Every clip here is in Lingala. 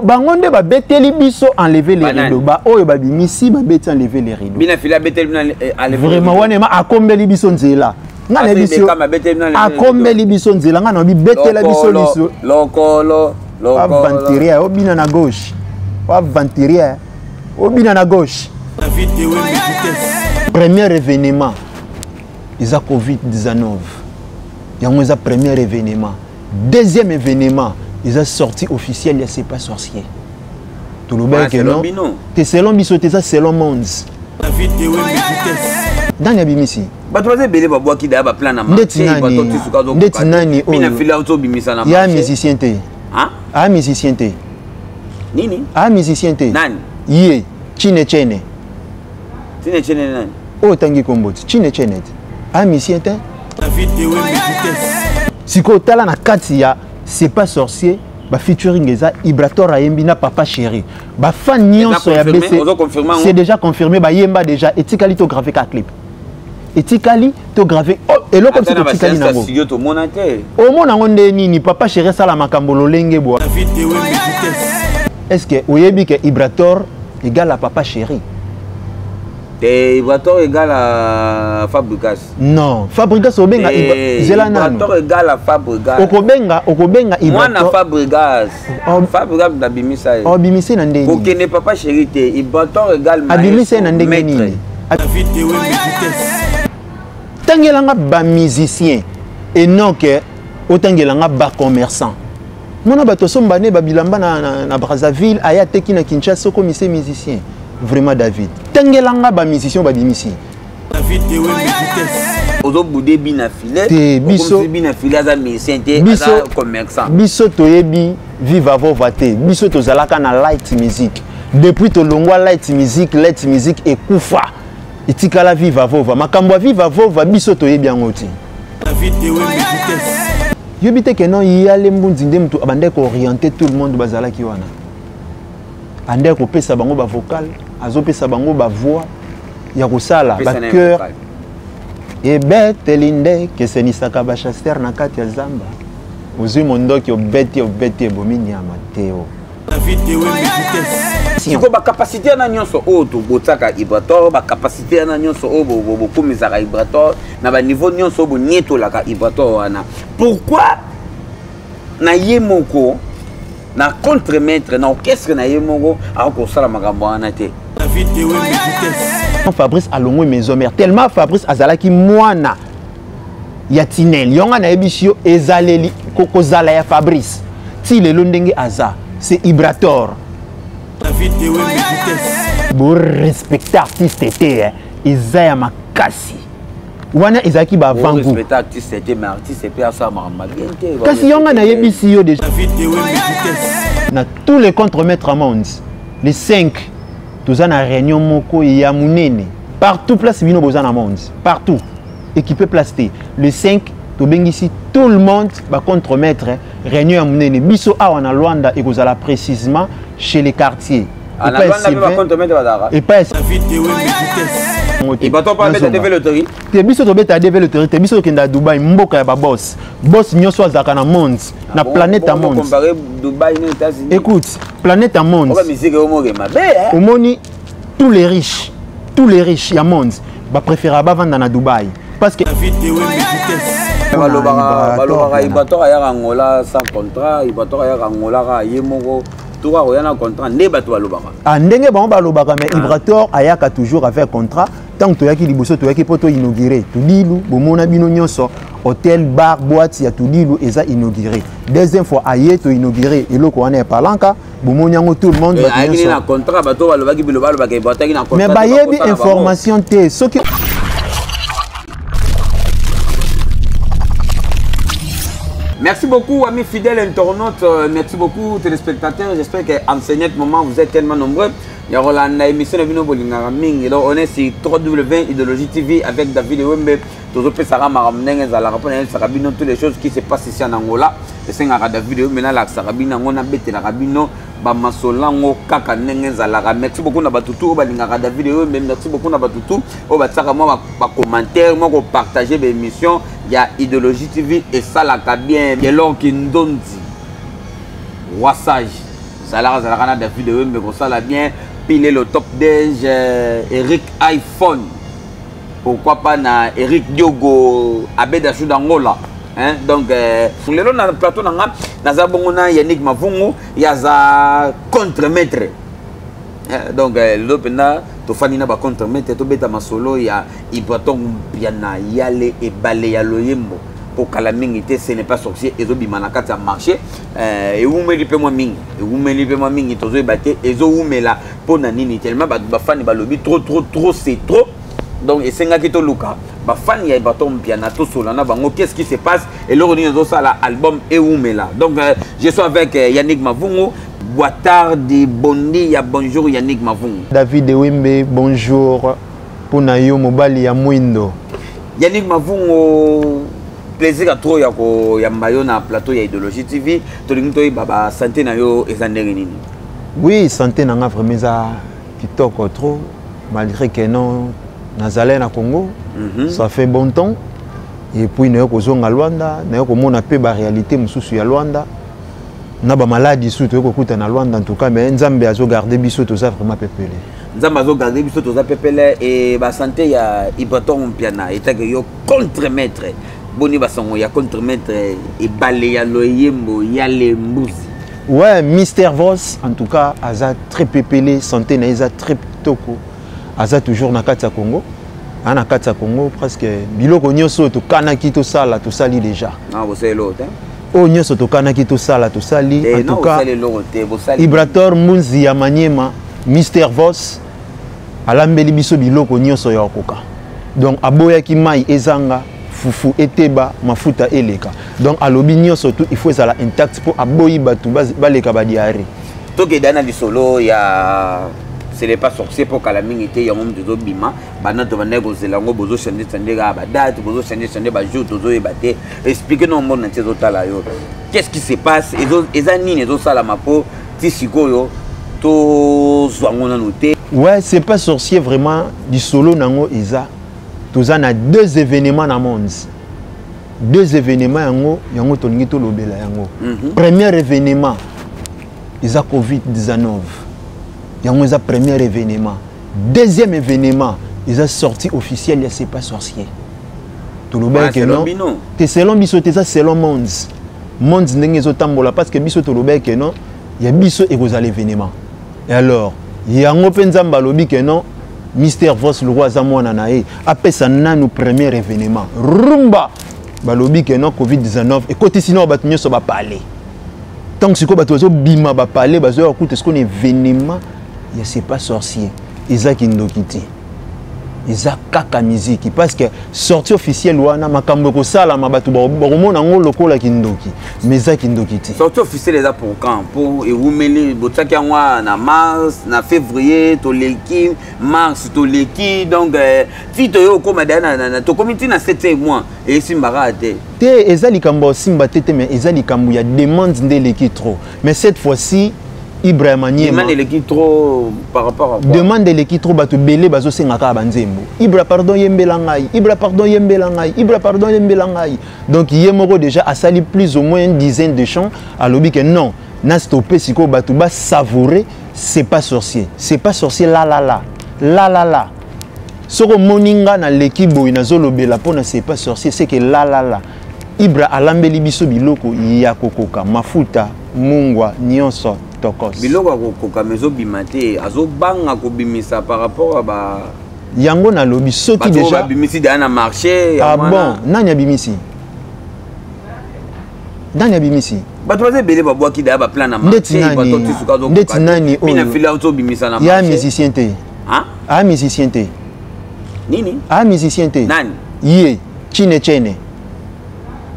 bangonde ba beteli biso enlever les rideaux ba oyo ba bimisi ba beti enlever les rideaux bina fila beteli enlever vraiment wana ma akombeli biso nzela ngana biso akombeli biso nzela ngana bi betela biso liso lokolo avantiria obina na gauche avantiria obina na gauche premier événement ils a Covid-19 yango eza premier événement deuxième événement ils ont sorti officiel il c'est pas sorcier tout le bien que non c'est selon biso c'est selon monde dans ya bimisi bato baze belé ba boaki da ba plan na ma ndeti nani bina fila auto bimisa na ma ya musicien te ah musicien te nini ah musicien te nani ye chine chene nani o tangi komboti chine chene ah musicien te siko tala na kati ya c'est pas sorcier ba featuring eza Ibrator ayembi na papa chéri ba fan nyonso ya BC c'est déjà confirmé ba yemba déjà etikali to gravé ka clip etikali to gravé et loko to etikali nango o mona ngonde nini papa chéri sala makambo lolenge bo est-ce que oyebi que Ibrator égale à papa chéri Ibrator égale à Fabrikas. Non, Fabrikas obenga Ibrator égale à Fabrikas. Okobenga Ibrator. Mwana Fabrikas. Fabrikas na bimisa. Oh bimisa na ndenge. Okene papa chéri te Ibrator égale maître. Abimisa na ndenge nini? Tangelanga ba musicien et non que otangelanga ba commerçant. Mona bato sombane ba bilamba na Brazzaville aya teki na Kinshasa ko mise musicien. Vraiment David tangelanga ba musicien ba bimisi David ozo boudé bina filet biso bina filet za musicien te za commerçant biso toyebi viva vova te biso tozalaka na light music depuis to longwa light music ekufa etikala viva vova makambo viva vova biso toyebi yango ti David yebite ke non yale mbundi ndem to abande ko orienter tout le monde bazalaki wana ande ko pesa bango ba vocal azo pesa bango ba voix ya kosala ba cœur et bête linde que senisaka ba chaster na kati ya zamba ozui mondoki obeti bomini ya Mateo siko ba capacité na nyonso o to botaka Ibrator ba capacité na nyonso o bo komizaka Ibrator na ba niveau nyonso bo nyetolaka Ibrator wana pourquoi na yemoko na contre-maître na orchestre na yemongo a ko sala makambo wana te Fabrice alongo maison mère tellement Fabrice azalaki mwana ya Tinel yonga na ebisio ezaleli kokozala ya Fabrice ti lelo ndenge aza c'est Ibrator bo respecter artiste te Isaiah makasi wana ezaki ba vangu respecter artiste te mais artiste pe asa makambo bien te kasi yonga na ebisio déjà na tous les contre-maîtres à monde les 5 tous en réunion moko ya munene partout place bino bozana monde partout équipé placé le 5 to bengisi tout le monde ba contre-maître réunion ya munene biso awa na Luanda et kozala précisément chez les quartiers et pas il va pas mettre développer te biso to beta développer te biso kenda Dubai mboka ya ba boss nyonso azaka na monde na planète à monde Dubai les États-Unis écoute planète à monde omoni tous les riches ya monde ba préférer ba vendre na Dubai parce que balobaka Ibrator aya Angola sans contrat Ibrator aya Angola yemoko toi oyana contrat ne bato balobaka ndenge bango balobaka mais Ibrator ayaka toujours avec contrat tant que toyaki liboso toyaki poto inaugurer tudilu bomona bino nyonso hôtel bar boîte ya tudilu eza inauguré deuxième fois aye to inaugurer eloko wana ya palanka bomoni yango tout le monde ba nyonso na contrat bato balobaki bilobaka Ibrator na contrat mais bayebi information te soki Merci beaucoup, amis fidèles internautes. Merci beaucoup, téléspectateurs. J'espère qu'en ce moment, vous êtes tellement nombreux. Il y aura une émission de Vino Bolingaraming. On est sur www.idéologie TV avec David Wembe. Tous les Sarah Maramneng, Sarabino, toutes les choses qui se passent ici en Angola. Et c'est un David Wembe, la Sarabina, on a bêté la Rabino, Bamasolango, Kaka Nengezalara. Merci beaucoup, Nabatutu, Balingara David Wembe. Merci beaucoup, Nabatutu. Au Batsara, moi, commentaire, moi, partager l'émission. Il y a Idéologie TV et ça, la bien. Et l'on qui nous donne Wassage. Zalaka David Wembe ça la bien piler le top déj Eric iPhone. Pourquoi pas na Eric Diogo Abeda Soudangola. Hein? Donc, sur le plateau, na Yannick Mavungu, il y a contre-maître. Donc, l'opéra, tu fais un contre-maître, tu bêta ma solo, il y a Ibraton, Piana, Yale et Balé, Yaloyembo. Pour que la mingité, ce n'est pas sorcier, et zo bimanaka ça marché. Et où me lipe moi ming, et où me lipe moi ming, et batté, et zo où me la pour nanini tellement, bah fan balobi trop, c'est trop. Donc, et c'est un qui te luka. Bah fan il y a baton piano tout solana bango qu'est-ce qui se passe et le retour de ça l'album et où mais là. Donc je suis avec Yannick Mavungu. Boitardi bondi ya bonjour Yannick Mavungu. David Wembe bonjour pour nayo mobali ya mwindo. Yannick Mavungu plaisir à trop ya mayo na plateau ya Idéologie TV. Tolingi to baba santé na yo ezandenge nini. Oui, santé na nga vraiment za kitoko trop malgré que non nazalé na Congo. Ça fait bon temps. Et puis, nous avons à Luanda, nous avons la réalité de Luanda. Nous avons maladie à Luanda en tout cas, mais nous avons gardé Bissot aux vraiment pépélé. Nous avons gardé Bissot aux pépélé et la santé, il y a Ibraton Piana, et il y a contre-maître. Boni Basson, il y a contre-maître et Balé, Loyembo, Yale Mbouzi. Ouais, Mister Voss, en tout cas, il a très pépélé, santé, il a très toko. Il a toujours dans le Congo. En Akatsa Congo, presque biloko nyoso to kanaki to sala to sali déjà. Ah, vous savez l'autre. Oh nyoso to kanaki to sala to sali. En tout cas, Ibrator Munzi ya Maniema, Mister Voss, alambeli biso biloko nyoso ya okoka. Donc aboya ki mai ezanga, fufu eteba, mafuta eleka. Donc alobi nyoso tout il faut ça intact pour aboyi batu baleka ba diarrhée. To ke dana di solo ya ce n'est pas sorcier pour que la minute y a un de bima bana to banego zelango bozo changer ba date bozo changer ba jour tozo ebate expliquer nous monde entier totala yo qu'est-ce qui se passe et anini ezo sala mapo ti sikoyo to zwangona noté. Ouais, c'est pas sorcier vraiment du solo nango eza toza na deux événements dans monde. Deux événements yango tolingi to lobela yango. Premier événement eza Covid-19. Il y a un premier événement. Deuxième événement, ils ont sorti officiel, il c'est pas sorcier. Tout le monde que non. C'est selon biso, c'est selon monde. Monde n'est pas parce que biso tout le monde que non, il y a biso et vous allez événement. Et alors, il y a un open zamba lobby que non, Mister Voss le roi zamwana nae. Après ça nous premier événement. Rumba, balobi que non Covid-19 et côté sinon ba tunyo so ba parler. Tant que ce ko ba tozo bima ba parler, ba zo écoute ce qu'on événement. C'est pas sorcier. Isaac Indokiti. Isaac Kaka musique. Parce que sortie officielle, wana makambo ko sala mabatu boromona ngo lokola kindoki. Mais Isaac Indokiti. Sortie officielle est pour quand? Pour Ewoumeli, botaki ngwa na mars, na février, to leki, mars to leki. Donc si to yo koma dana to comité na 7 mois et simbara te. Te ezali kambo simba tete mais ezali kambo ya demande ndé trop. Mais cette fois-ci Ibrahim Niema demande l'équipe trop par rapport à quoi? Demande l'équipe trop bato belé bazo sengaka banzembo. Ibra pardon yembelangai, Ibra pardon yembelangai, Ibra pardon yembelangai. Donc yemoro déjà a sali plus ou moins une dizaine de chants à l'obi que non, na stopé siko bato ba savourer, c'est pas sorcier. C'est pas sorcier la la la. La la la. Soko moninga na l'équipe boy na zolobela pona c'est pas sorcier, c'est que la la la. Ibra alambeli biso biloko ya kokoka, mafuta, mungwa, nyonso. Biloko koka mezo bimate azo banga ko bimisa par rapport à ba yango na lobi soki déjà bimisi dans marché. Ah bon, nanya bimisi. Nanya bimisi. Bato baze belé ba boaki da ba plan na marché bato tisuka zo. Ndeti nani o. Mina fila auto bimisa na marché. Ya musicien te. Hein? Ah musicien te. Nini? Ah musicien te. Nani? Yé, Chine Chene.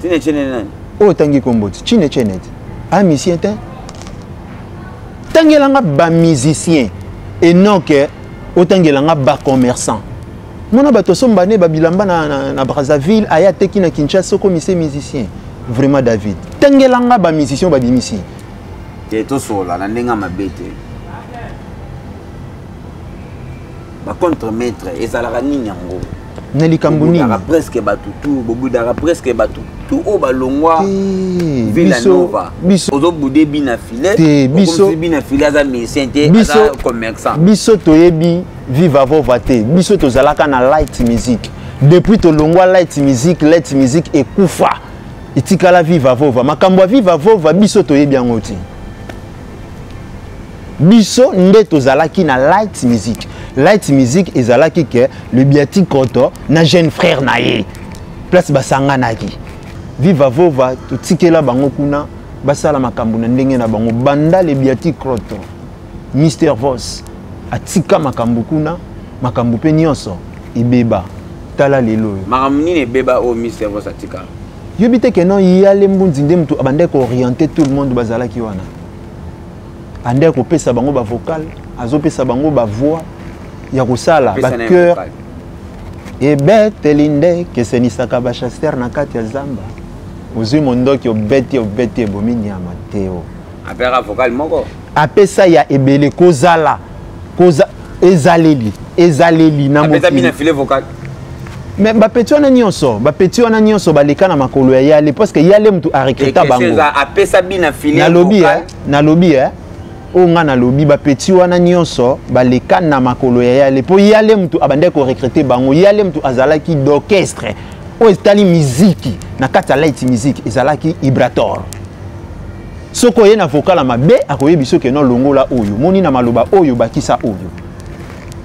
Chine Chene nani? Oh tangi komboti, Chine Chene. Ah musicien te. Tangelanga ba musicien et non que otangelanga ba commerçant. Mona bato sombane ba bilamba na Brazzaville aya teki na Kinshasa comme musicien. Vraiment David. Tangelanga ba musicien ba bimisi. Et tout sola na ndenga mabete. Ba contre-maître ezalaka nini yango? Neli Kambuni. Presque batutu, bobudara presque batutu au balongwa. Villanova. Ozo boudé bina filet. Biso bina filet za médecin za commerçant. Biso toyebi viva vovate. Biso tozalaka na light music. Depuis to longwa light music et kufa. Itikala viva vova. Makambo viva vova biso toyebi yango ti. Biso nde tozalaki na light music. Light music ezalaki ke le biati koto na jeune frère naye. Place basanga naki. Viva vova totikela bango kuna basala makambo na ndenge na bango banda le biati koto. Mr Voss atika makambo kuna makambo pe nyonso ibeba tala lelo. Makambo nini beba o Mr Voss atika. Yobite ke non yale mbundi nde mtu abande ko orienter tout le monde bazalaki wana. Ande ko pesa bango ba vocal, azo pesa bango ba voix ya kosala ba cœur. Et bête linde que senisaka ba chaster na kati ya zamba. Ozu mondoki obeti bomini ya Mateo. Apera vocal moko. Apesa ya ebele kozala. Koza ezaleli na mo. Apesa bina filet vocal. Mais bapeti wana nyonso baleka na makolo ya yale parce que yale mtu a recruta bango. Apesa bina filet vocal. Na lobby onga na lobby bapeti wana nyonso baleka na makolo ya yale po yale mtu abande ko recruter bango yale mtu azalaki d'orchestre o estali musique na kata light musique ezalaki Ibrator. Soko ye na vocal mabe akoyebi soki non longola oyo moni na maloba oyo bakisa oyo.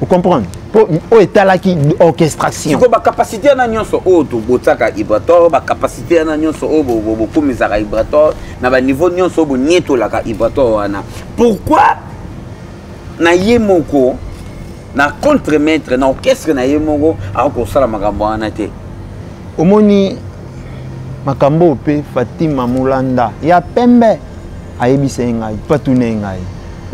Vous comprenez? Pour etalaki orchestration. Siko ba capacité na nyonso o to botaka Ibrator, ba capacité na nyonso o bo komizaka Ibrator, na ba niveau nyonso bo nyeto laka Ibrator wana. Pourquoi na yemoko na contre-maître na orchestre na yemoko ako sala makambo wana te? Omoni makambo pe Fatima Mulanda ya pembe ayebisa ngai patune ngai.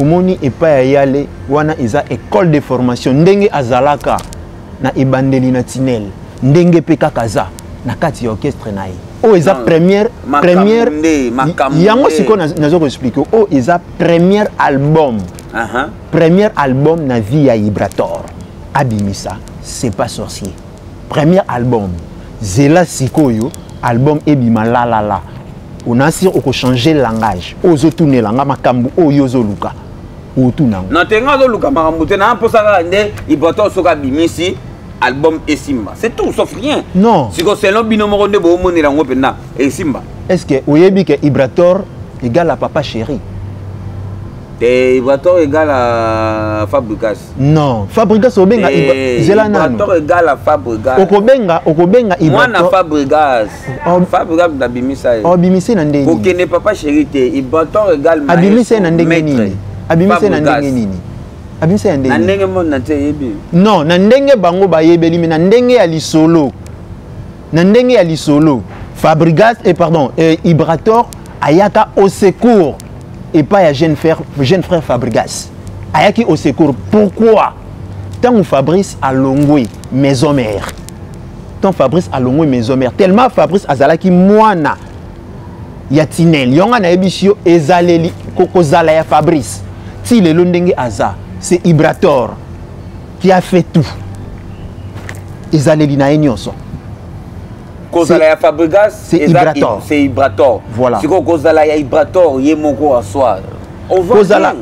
Omoni epa ya yale wana eza école de formation ndenge azalaka na ebandeli na tinel ndenge pe kakaza na kati ya orchestre na ye o eza première yango siko nazo ko expliquer o eza premier album na vie ya Ibrator abimisa c'est pas sorcier premier album zela sikoyo album ebima la on a si on changer langage ozo tourner langa makambu oyo zoluka na tenga zo luka makambo te na posaka nde Ibrator soka bimisi album esimba c'est tout sauf rien. Non siko selon binomoko nde bo monela ngo penda esimba. Est-ce que oyebi que Ibrator égale à Papa Chéri? Ibrator égale à Fabregas. Non, Fabregas obenga zela nanu. Ibrator égale à Fabregas. Okobenga Ibrator. Mwana Fabregas. Fabregas da bimisa. Bimisa na ndenge. Kokene Papa Chéri te. Ibrator égale maître. Abimisa na ndenge nini? Abimisa na ndenge nini? Abimisa na ndenge. Na ndenge mo na te yebi. Non, na ndenge bango ba yebeli na ndenge ya lisolo. Na ndenge ya lisolo. Fabregas Ibrator ayaka au secours. Et pas ya jeune frère Fabregas. Ayaki au secours. Pourquoi? Tant Fabrice a longwe maison mère. Tant Fabrice a longwe maison mère. Tellement Fabrice azalaki moana. Yatinel. Yonga na ebisio ezaleli kokozala ya Fabrice. Si le londenge aza, c'est Ibrator qui a fait tout. Ezaleli na enyonso. Kozala ya Fabregas, c'est Ibrator. C'est Ibrator. Voilà. Si kozala ya Ibrator, yemoko aswa. Kozala.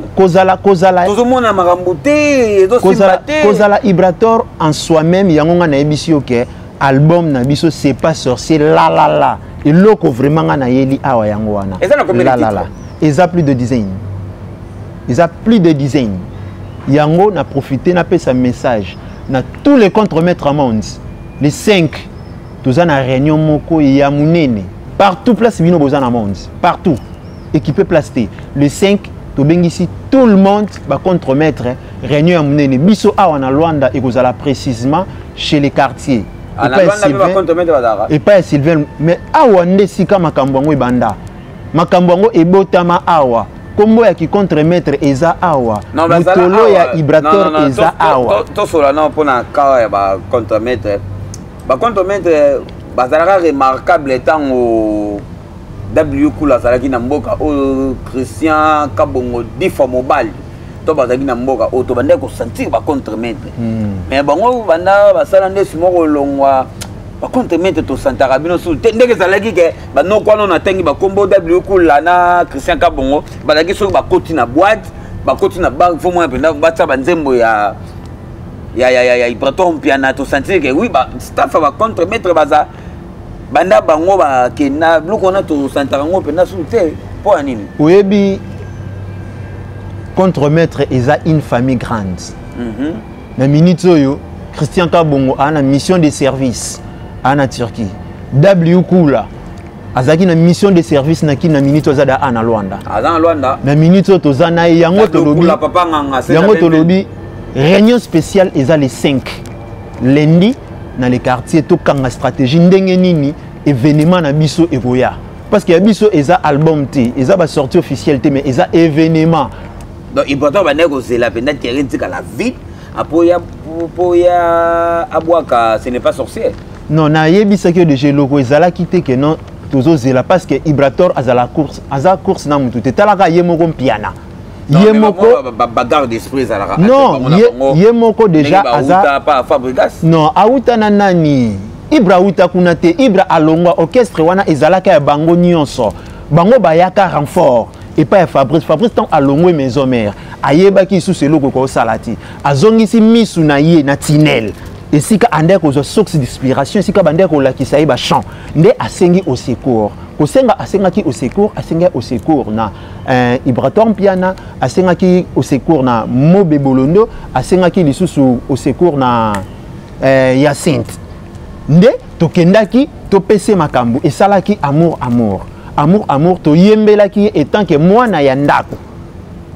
Tout le monde a maramboté, Kozala Ibrator en soi-même, yangonga na ebisio ke album na biso c'est pas sorcier la. Et loko vraiment na yeli awa yango wana. Et ça na combien de titres? Ils a plus de dizaines. Yango na profité na pe sa message na tous les contre-maîtres monde. Les 5 tous en réunion moko ya munene partout place bino bozana monde partout équipé plasté les 5 to bengisi tout le monde ba contre-maître réunion ya munene biso awa na Luanda et kozala précisément chez les quartiers et pas Sylvain mais awa nde sika makambo ngo ebanda makambo ngo ebotama awa kombo ya ki contre-maître eza awa mutolo ya Ibrator eza awa to sola na pona ka ya ba contre-maître. Par contre, bazalaka remarquable tant au W Kula Salaki Namboka au Christian Kabongo Difa Mobile. to bazaki na mboka o to bande ko sentir ba contre-maître mais bango banda basala nde simoko longwa ba contre-maître to santaka bino su ndenge zalaki ke ba no kwano na tengi ba kombo W kula na Christian Kabongo bazaki so ba koti na boîte ba koti na bank fo mo penda ba tsa banzembo ya Ibraton Piana to sentir que oui ba staff ba contre-maître baza banda bango ba kena bloko na to santaka ngo penda su te po anini oyebi contre-maître eza une famille grande na minute oyo Christian Kabongo a une mission de service en Turquie W Kula azaki na mission de service na ki na minute ozada ana Luanda azana Luanda na minute toza na yango tolobi réunion spéciale eza les 5 lundi dans les quartiers to kanga stratégie ndenge nini événement na biso evoya parce que biso eza album te eza ba sortie officielle te mais eza événement donc il peut pas nego c'est la peine terrain tika la vie apoya abwaka ce n'est pas sorcier non na yebisa que de jeloko ezala kité que non tozo zela parce que Ibrator azala course na mutu te talaka yemoko piana yemoko bagarre d'esprit zalaka non yemoko déjà aza pas Fabregas non auta na nani Ibra uta kuna te Ibra alongwa orchestre wana ezalaka ya bango nyonso bango bayaka renfort et pas Fabrice tant alongwe maison mère ayebaki sous seloko ko salati azongisi misu na ye na tinel esika ande ko source d'inspiration esika bande ko lakisa ba chant nde asengi au secours kosenga asengaki au secours na Ibraton Piana asengaki au secours na Mobe Bolondo asengaki lisusu au secours na Hyacinthe nde tokendaki topese makambo esalaki amour to yembelaki etant que mwana ya ndako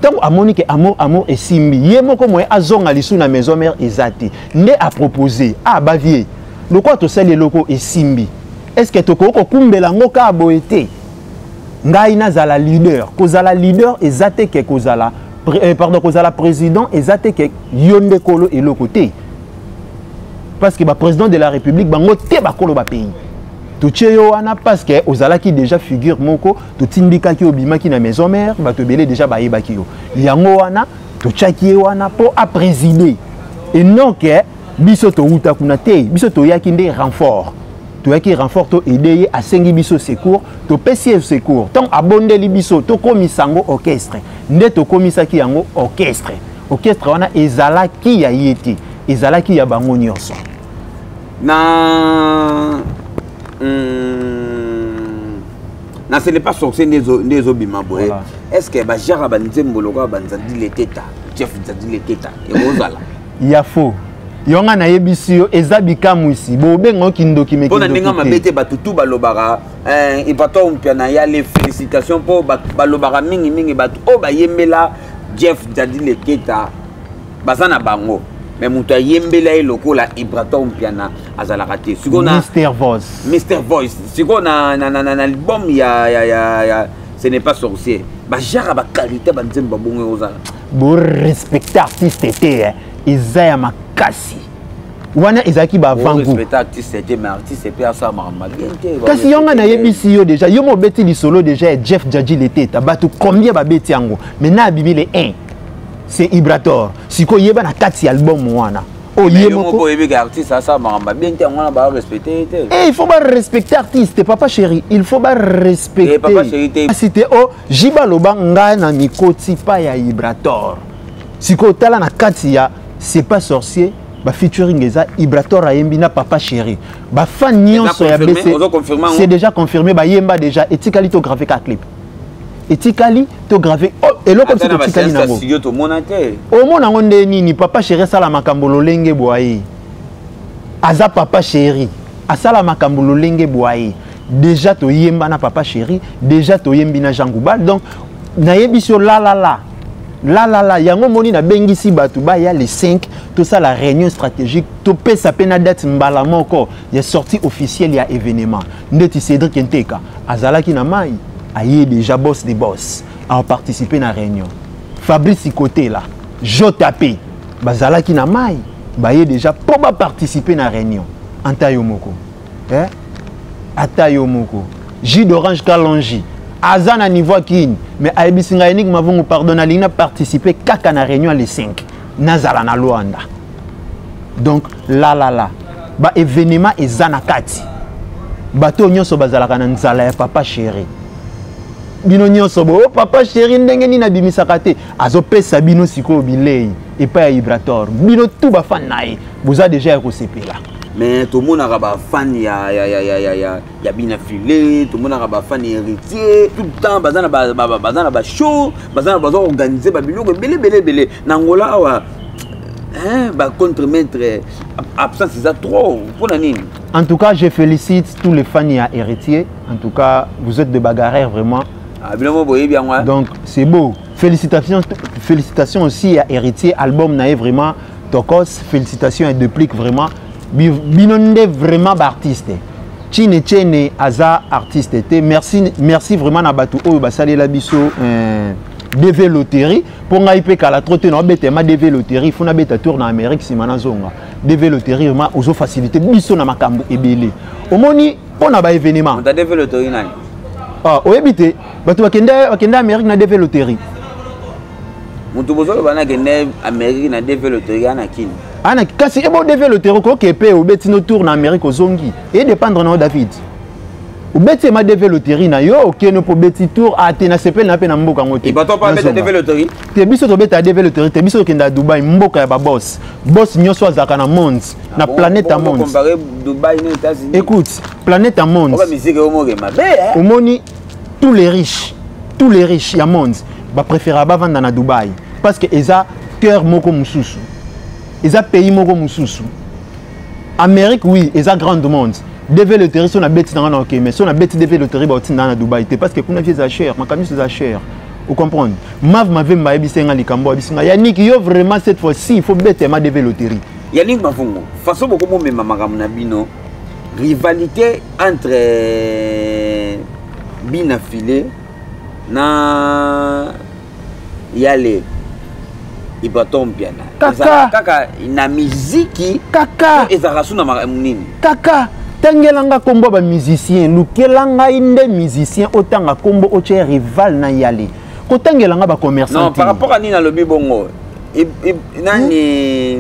tant amoni que amour et simbi yemoko moye azonga lisu na maison mère ezati nde a proposé bavie le quoi to sali loko et simbi est-ce que toko kumbela ngoka boete ngai nazala leader ezate ke kozala kozala président ezate ke yonde kolo et le côté parce que ba président de la république bango te ba kolo ba pays to tcheyo wana parce que ozalaki déjà figure moko to tindikaki obimaki na maison mère ba to belé déjà ba yebaki yo yango wana to tchaki wana po a présider et non que biso to uta kuna te biso to yaki nde renfort to yaki renfort to aider a sengi biso secours to pesi secours tant abondeli biso to komisango orchestre nde to komisaki yango orchestre wana ezalaki ya yeti ezalaki ya bango nyonso na ce n'est pas sorcier des obima boy est-ce que ba jara banzembo loka banzandi le teta chef nzandi le teta et bozala ya faux yonga na yebisio ezabika mwisi bo bengo kindoki meki pona ndinga mabete batutu balobara Ibraton Piana ya les félicitations pour balobara mingi batu o bayembela Jeff nzandi le teta basana bango mais muta yembela lokola Ibraton Piana azala raté sikona Mr Voice sikona na album ya ce n'est pas sorcier ba jara ba qualité ba nzemba bongo ozala bo respecter artiste te izaya makasi wana ezaki ba vangu respecter artiste te mais artiste pe asa marama kasi yonga na yebisi yo déjà yo mo beti li solo déjà Jeff Djadji leteta batu combien ba beti yango mais na abimi le 1 c'est Ibrator siko yeba na 4 album wana o yemoko ko yeba artiste asa maramba bien te ngona ba respecter te il faut pas respecter artiste papa chéri il faut pas respecter papa chéri c'était jiba loba nga na mikoti pa ya Ibrator siko tala na 4 ya c'est pas sorcier ba featuring eza Ibrator ayembi na papa chéri ba fan nyonso ya BC c'est déjà confirmé ba yemba déjà etikali to gravé ka clip etikali to gravé et le comme c'est etikali nango o mona ngonde nini papa chéri sala makambo lolenge boye aza papa chéri asala makambo lolenge boye déjà to yemba na papa chéri déjà to yembi na Jean Goubal donc na yebisio la yango moni na bengisi batu ba ya les 5 tout ça la réunion stratégique to pesa pena date mbala moko ya sortie officielle ya événement ndeti Cédric Nteka azalaki na mai aye déjà boss des boss a participé na réunion Fabrice côté là JP bazalaki na mai baye déjà pour ba participer na réunion anta yo moko ata yo moko J d'Orange Kalonji azana niveau kini mais aibisinga enik mavungu pardon alina participer kaka na réunion les 5 nazala na Luanda donc là ba événement ezana kati bato nyonso bazalaka na nzala ya papa chéri bino nyonso bo papa chéri ndenge ni na bimisaka te azopesa bino siko bilei epa ya Ibrator bino tout ba fan nae boza déjà ekosepela mais tout le monde a ba fan ya Bina Filé, tout le monde a ba fan héritier, tout le temps bazana ba show, bazana organiser ba biloko belé nangola wa ba contre-maître absence c'est trop pour nani. En tout cas, je félicite tous les fans ya héritier. En tout cas, vous êtes de bagarreurs vraiment. Donc c'est beau. Félicitations aussi à héritier album nae vraiment Tokos, félicitations et duplique vraiment. Binonde vraiment artiste. Chine aza artiste. Merci vraiment na batu oyo basali la biso DV loterie pour ngaipe kala trotte no bete ma DV loterie funa beta tour na Amérique simana zonga. DV loterie vraiment ozo faciliter biso na makambo ebele. Omoni pona ba événement. On ta DV loterie nani? Ah, oyebite batu bakenda Amérique na DV loterie. Mutu bozo bana kende Amérique na DV loterie ana kini. Ana kasi ebo DV loterie ko kepe obeti no tour na Amérique ozongi et dépendre na David. Obeti ma DV loterie na yo okeno po beti tour atena sepel na pe na mboka ngote. Et bato pa beta DV loterie. Te biso to beta DV loterie, te biso kenda Dubai mboka ya ba boss. Boss nyonso azaka na monde, na planète monde. Comparer Dubai aux États-Unis. Écoute, planète monde. Oba musique o mo ma be. Omoni tous les riches ya monde ba préférer ba vendre na Dubai parce que eza cœur moko mususu. Eza pays moko mususu. Amérique oui, eza grande monde. DV loterie son a bêti dans OK mais son a bêti DV loterie ba otin na Dubai te parce que kuna vie za cher, makami c'est za cher. Vous comprenez? M'ave mba ebisenga likambo abisinga. Yannick yo vraiment cette fois-ci il faut bêter ma DV loterie. Yannick Mavungo, façon beaucoup mo mema makambo na bino. Rivalité entre Bina Filé na Yale Ibaton Piana. Kaka na muziki kaka ezarasu na nini? Kaka tangelanga kombo ba musicien lukelanga inde musicien otanga kombo oche rival na Yale. Ko tangelanga ba commerçant. Non, par rapport à Nina lobi bongo. Nani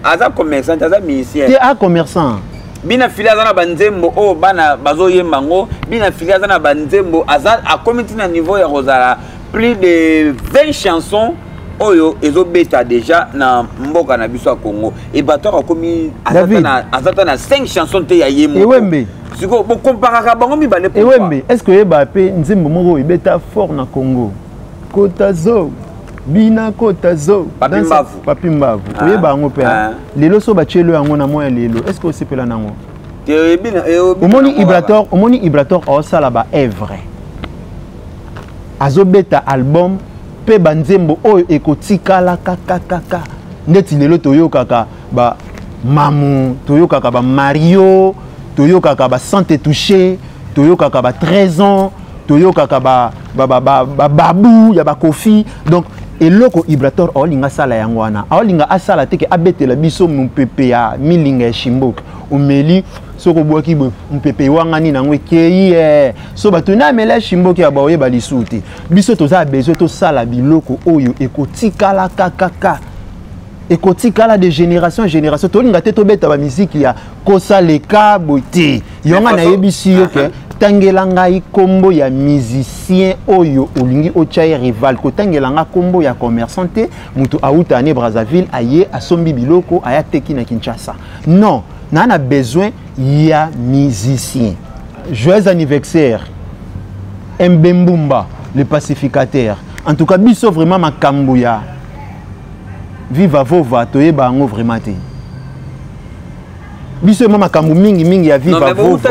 aza commerçant, aza musicien. Tu es commerçant. Bina Filé azana banzembo o bana bazo yembango, Bina Filé azana banzembo aza a comité na niveau ya Rosala plus de 20 chansons oyo ezo beta déjà na mboka na biso ya Congo et bato a komi azata na 5 chansons te ya yemo. Ewembe. Siko bo comparaka bango mi bale pourquoi? Ewembe, est-ce que yeba pe nzembo moko ebeta fort na Congo? Kotazo Bina Kotazo Papi Mbavu oyeba ngo pe lelo so bachelo yango na moya lelo est-ce que osepela nango te bina omoni Ibrator osala ba œuvre azobeta album pe banzembo oyo ekotikala kaka ndeti lelo toyokaka ba Mamu toyokaka ba Mario toyokaka ba Santé Touché toyokaka ba 13 ans toyokaka ba Babu ya ba Kofi donc eloko Ibrator olinga sala yango wana olinga asala teke abetela biso mpepe ya milinga ya Shimboka umeli soko bwaki mpepe wangani nango ekei so bato na mela Shimboka ya baoye balisuti biso toza besoin to sala biloko oyo ekotikala kaka ekotikala de génération en génération tolinga te to beta ba musique ya kosaleka bote yonga na yebisi yo ke tangelanga kombo ya musicien oyo olingi ochaye rival ko tangelanga kombo ya commerçante mutu auta ne Brazzaville aye asombi biloko aya teki na Kinshasa non na besoin ya musicien. Joyeux anniversaire Mbembumba le pacificateur. En tout cas biso vraiment makambo ya viva vova toyeba ngo vraiment te biso makambo mingi ya viva vova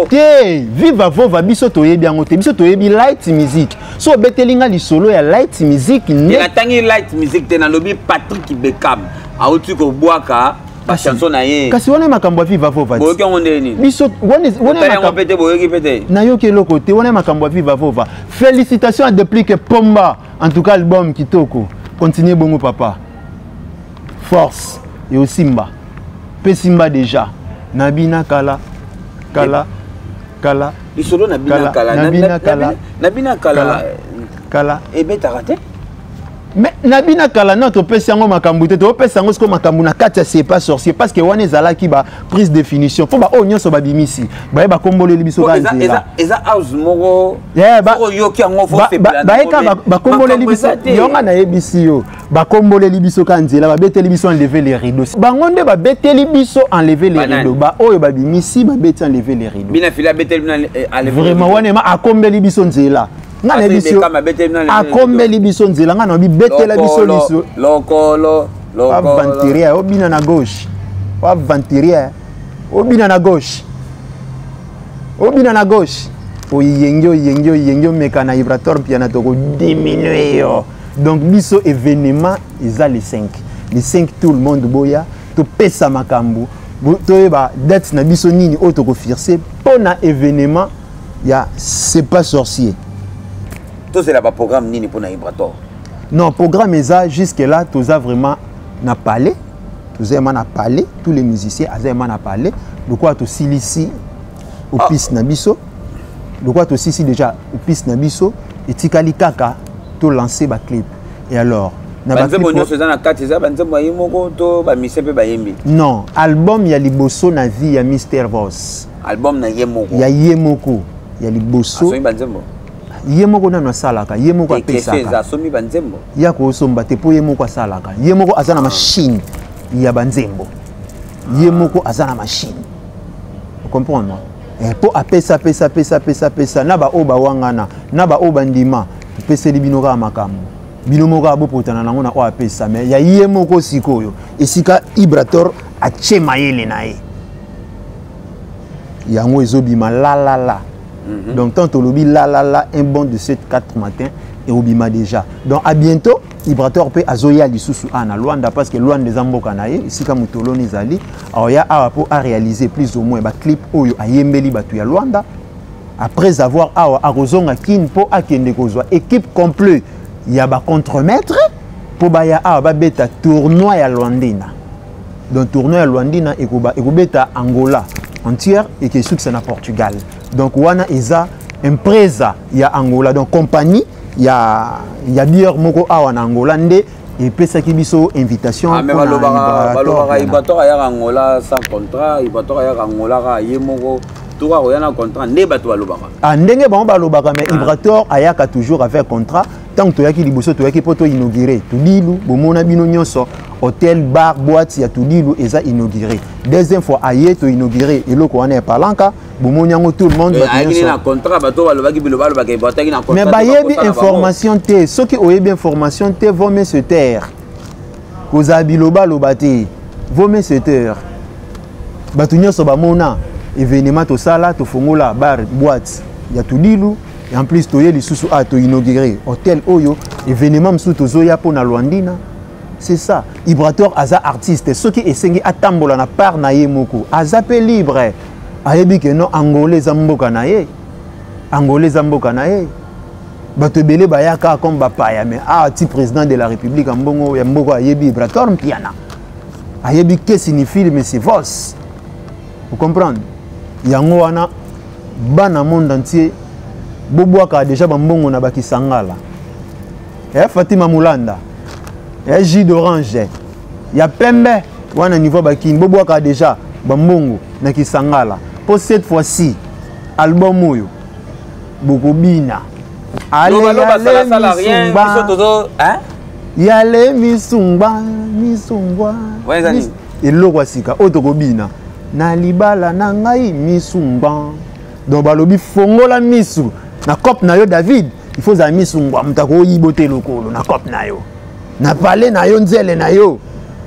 te viva vova biso toyebi yango te biso toyebi light music so betelinga lisolo ya light music ne tangi light music te na lobi Patrick Bekam auti ko bwaka ba chanson na ye kasi wana makambo ya viva vova boyoki ngo ndeni biso wana makambo pete boyoki pete na yoki eloko te wana makambo ya viva vova. Félicitations à Duplique Pomba en tout cas album kitoko continuez bongo papa force et au Simba. Pe Simba déjà. Nabina kala. lisolo nabina kala et ben t'as raté. Mais nabina kala notre pesango makambu te to pesango sko makambu na kati c'est pas sorcier parce que wana ezala ki ba prise définition faut ba onyo so ba bimisi ba kombole libiso ka nzela eza house moko ba yoki ngo fo fait ba ba kombole libiso yonga na yebisi yo ba kombole libiso ka nzela ba beteli biso enlever les rideaux bango nde ba beteli biso enlever les rideaux ba oyo ba bimisi ba beteli enlever les rideaux bina fila beteli enlever vraiment wana ma akombeli biso nzela ngana biso akombeli biso nzela ngana bi betela biso liso lokolo avantiria obina na gauche avantiria obina na gauche oyengyo meka na vibrateur piana to ko diminuer yo donc biso événement eza les 5 tout le monde boya to pesa makambu to ba date na biso nini auto ko fixer pona événement ya c'est pas sorcier. Tout c'est là bas programme nini pour na vibrateur. Non, programme eza jusque là tous a vraiment na parlé, tous a na parlé, tous les musiciens a na parlé, de quoi to silici au piste na biso. De quoi to silici déjà au piste na biso et tikali kaka to lancer ba clip. Et alors na ba clip bonyo na 4 za banze moyi moko to ba misepe ba yembi. Non, album ya liboso na vie ya Mr Voss. Album na yemoko. Ya yemoko, ya liboso. Asomi banzembo. Yemoko na nasalaka, yemoko apesaka. Kese za somi banzembo. Ya ko somba te po yemoko asalaka. Yemoko azana machine ya banzembo. Yemoko azana machine. Vous comprenez? Et po apesa pesa na ba oba wangana, na ba oba ndima, pesa libinoka makambo. Binomo ka bopotana nango na o apesa mais ya yemoko sikoyo. Esika vibrateur achema yele na ye. Yango ezobima la. Donc tant au lobby là un bon de 7-4 matin et obima déjà. Donc à bientôt vibrateur peut azoya lisusu ana Luanda parce que Luanda des amboka na ye ici comme tolo nizali ya pour à réaliser plus ou moins ba clip oyo ayembeli batu ya Luanda après avoir awa arozonga kin po akende kozwa équipe complet ya ba contremaître po ba ya awa ba beta tournoi ya Luandina. Donc tournoi ya Luandina et beta Angola entière et qui est na Portugal. Donc wana eza empresa ya Angola donc compagnie ya bière moko awa na Angola nde et pesa ki biso invitation mais balobaka ibato ya Angola sans contrat ibato ya Angola ka yemoko to ka yana contrat nde bato balobaka ndenge bango balobaka mais Ibrator ayaka toujours avec contrat tant que yaki liboso to yaki poto inaugurer tudilu bomona bino nyonso hôtel bar boîte ya tudilu eza inauguré deuxième fois aye to inauguré eloko wana ya palanka bomonyango tout le monde ba nyonso na contrat bato balobaki bilobalo ba kebota ki na contrat mais ba yebi information te soki oyebi information te vaut mieux se taire koza bilobalo bate vaut mieux se taire bato nyonso bamona événement to sala to fongola bar boîte ya tudilu et en plus toye lisusu a to inauguré hôtel oyo événement msu tozoya po na Luandina. C'est ça. Vibrateur aza artiste. Ce qui est sengi atambola na part na ye moko. Aza pe libre. Ayebi ke non angolais zamboka na ye. Angolais zamboka na ye. Bato belé bayaka comme bapaya mais ti président de la République ambongo ya mboko ayebi vibrateur mpiana. Ayebi que signifie mais c'est Voss. Vous comprenez? Yango wana bana monde entier bobwaka déjà bambongo na bakisangala. Fatima Mulanda. Il y a jus d'orange, il y a pembe, on a niveau bakin, boboaka déjà, bambongo, na kisangala. Pour cette fois-ci, album oyo, Bokobina. Allez, Yale misungba, et l'orwasika, Otokobina. Na libala na ngai misungba. Donc balobi fongola misu, na cop na yo David, il faut za misungba, mutako yibote lokolo, na cop na yo. Na parler na yo nzele na yo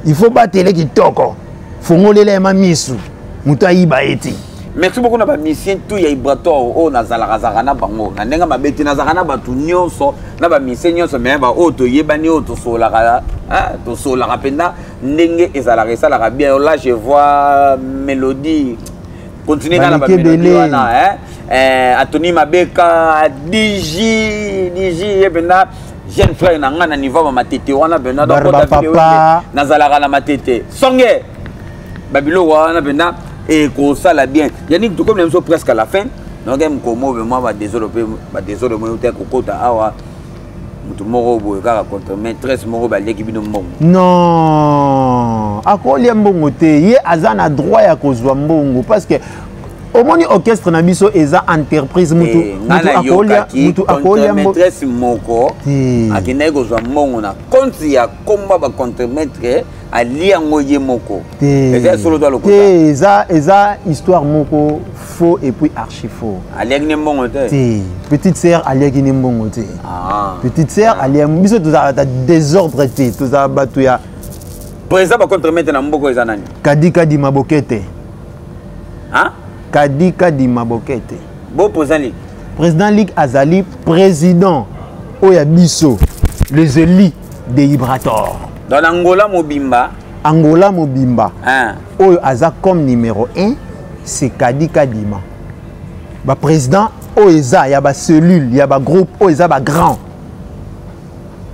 il faut battre kitoko fongolele ma misu muta yiba eti. Merci beaucoup na ba musicien tout ya vibrateur o na zalaka na bango na ndenga mabeti na zalaka na batu nyonso na ba musicien nyonso mais ba o to yebani o to solaka to solaka penda ndenge ezalaka salaka bien là je vois mélodie continuer na ba mélodie wana Anthony Mabeka DJ yebena jeune frère na nga na niveau ma tete wana bena donc na zalaka na matete songe babilo wana bena et ko sala bien yani tout comme nous presque à la fin Donc comme moi va désolé moi te kokota awa mutu moko boye kaka contre maîtresse moko ba leki bino mbongo. Non, akolia mbongo te ye azana droit ya kozwa mbongo parce que au moni orchestre na biso eza entreprise mutu akolia maîtresse moko akina kozwa mbongo na compte ya komba ba contre maître ali yango ye moko. Eza solo doit le côté. Eza histoire moko faux et puis archi faux. Aliagine mbongo te. Petite sœur aliagine mbongo te. Petite sœur aliagine biso toza désordre te toza batu ya président ba contre maître na mboko eza nani? Kadi Mabokete. Hein? Kadi Mabokete. Bon président ligue. Président ligue azali président oya biso les élites de Ibrator. Dans Angola Mobimba. Angola Mobimba. Hein. Oyo aza comme numéro 1 c'est Kadima. Ba président oeza ya ba cellule ya ba groupe oeza ba grand.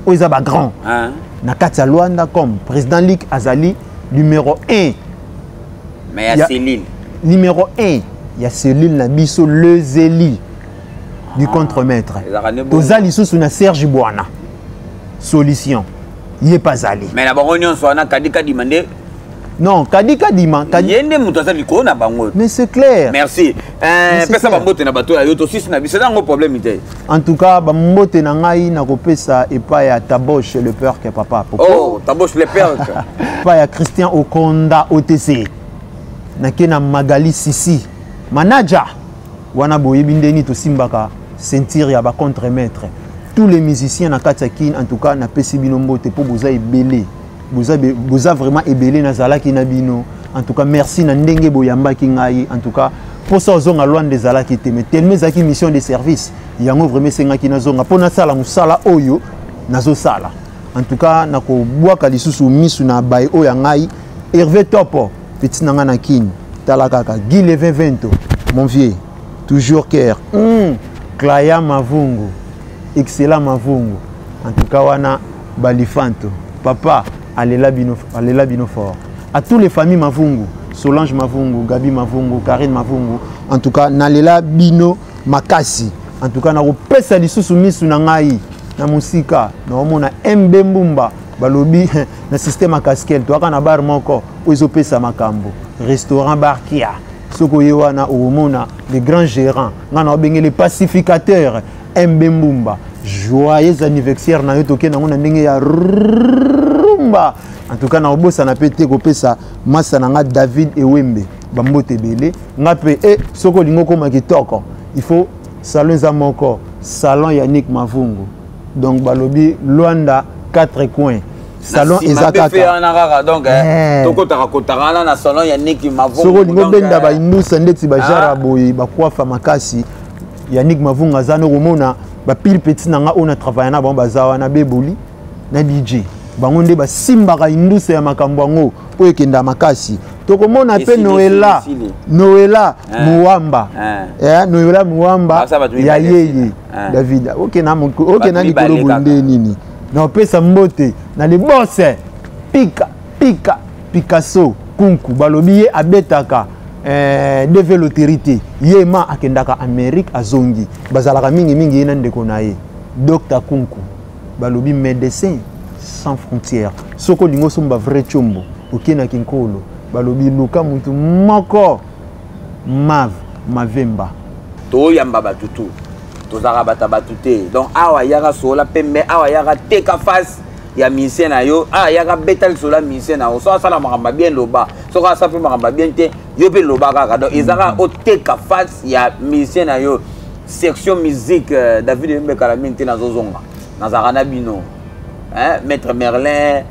Oeza ba grand. Hein. Na kati ya Luanda comme président ligue azali numéro 1. Mais ya cellule. Numéro 1, il y a cellule na biso le zeli du contre-maître. Tozali sous na Serge Bouana. Solution. Il est pas allé. Mais la baronne soit na Kadika demandé. Non, Kadika Dima. Yende mutoza liko na bango. Mais c'est clair. Merci. Pesa bambote na bato ya yoto six na biso na ngo problème ité. En tout cas, bambote na ngai na kopesa epa ya Taboche le peur que papa. Oh, Taboche le peur. Pas ya Christian Okonda OTC. Nakena Magali Sisi manager wana boyebi ndeni to simbaka sentir ya ba contre-maître tous les musiciens na Katakin en tout cas na pesi bino mbote po boza ebele boza vraiment ebele na zalaki na bino en tout cas merci na ndenge boyambaki ngai en tout cas pour ça ozonga loin des zalaki te mais tellement zaki mission de service yango vraiment sengaki na zonga pona sala musala oyo nazo sala en tout cas nako bwaka lisusu misu na bay oyo ngai Hervé Topo petit nangana kin talakaka Guy Levin Vento mon vieux toujours cœur Klaya Mavungu excellent Mavungu en tout cas wana Balifanto papa alela bino fort à tous les familles Mavungu Solange Mavungu Gabi Mavungu Karine Mavungu en tout cas nalela bino makasi en tout cas na kopesa lisusu misu na ngai na musika na omona Mbemba balobi na système à casquette to aka na bar moko ozo pesa makambo restaurant bar kia soko yewana omona les grands gérants ngana obengé les pacificateurs Mbemba joyeux anniversaire na yo toke na ngona ndenge ya rumba en tout cas na obosa na pété ko pesa massa na nga David Ewembe bambote belé ngape soko lingo koma kitoko il faut salon za moko salon Yannick Mavungu donc balobi Luanda 4 coins salon ezakaka donc toko tarakotara na salon Yannick Mavungu soko lingo benda ba inusa ndeti ba jara boy ba kwafa makasi Yannick Mavungu azano komona ba pile petit nanga on a travaillé na ba bazawa na beboli na DJ bango nde ba simbaka indusa ya makambo ngo po ekenda makasi tokomona pe Noela Muwamba Noela Muwamba ya yeye David OK na likolo bunde nini na pesa mbote na les boss Picasso kunku balobi ye abetaka deve l'autorité yema akendaka Amérique azongi bazalaka mingi yena ndeko na ye Dr kunku balobi médecin sans frontières soko lingo somba vrai chombo okena kinkolo balobi luka mutu moko Mavemba to yamba batutu tozaka batabatute donc awa yaka sola pembe awa yaka teka face ya musicien na yo yaka betal sola musicien na yo so sala makamba bien loba so ka sape makamba bien te yo pe loba kaka donc ezaka o teka face ya musicien na yo section musique David Mbeka la minte na zozonga nazaka na bino maître Merlin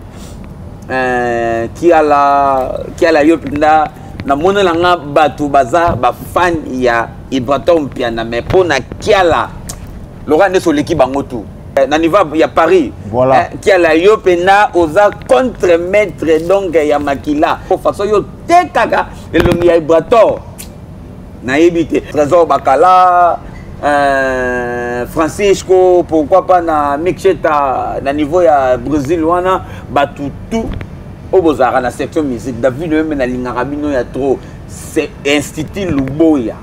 qui a la yo pinda na mona langa batu baza ba fan ya Ibraton piana mais pona kiala Laurent de soleki bango tout na niveau ya Paris voilà kiala yo pena oza contre maître donc ya makila pour façon yo tekaka elongi ya Ibraton na yebite Trésor Bakala Francisco pourquoi pas na Mixeta na niveau ya Brésil wana batu tout obozara na section musique David même na lingara bino ya trop c'est Institut Luboya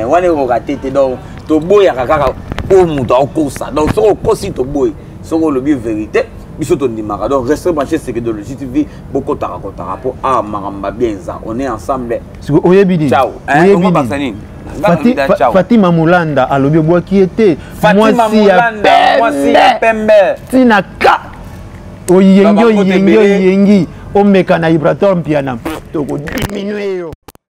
wana ekoka te donc toboyaka kaka oyo moto akokosa donc soki okosi toboyi soki olobi vérité biso tondimaka donc reste branché Sekedologie TV bokotaka mpo makambo bien eza on est ensemble oyebi nini ciao Fatima Mulanda alobi obwaki ete mwasi ya pembe tina ka oyengi omeka na vibratoire mpiana tokodiminue yo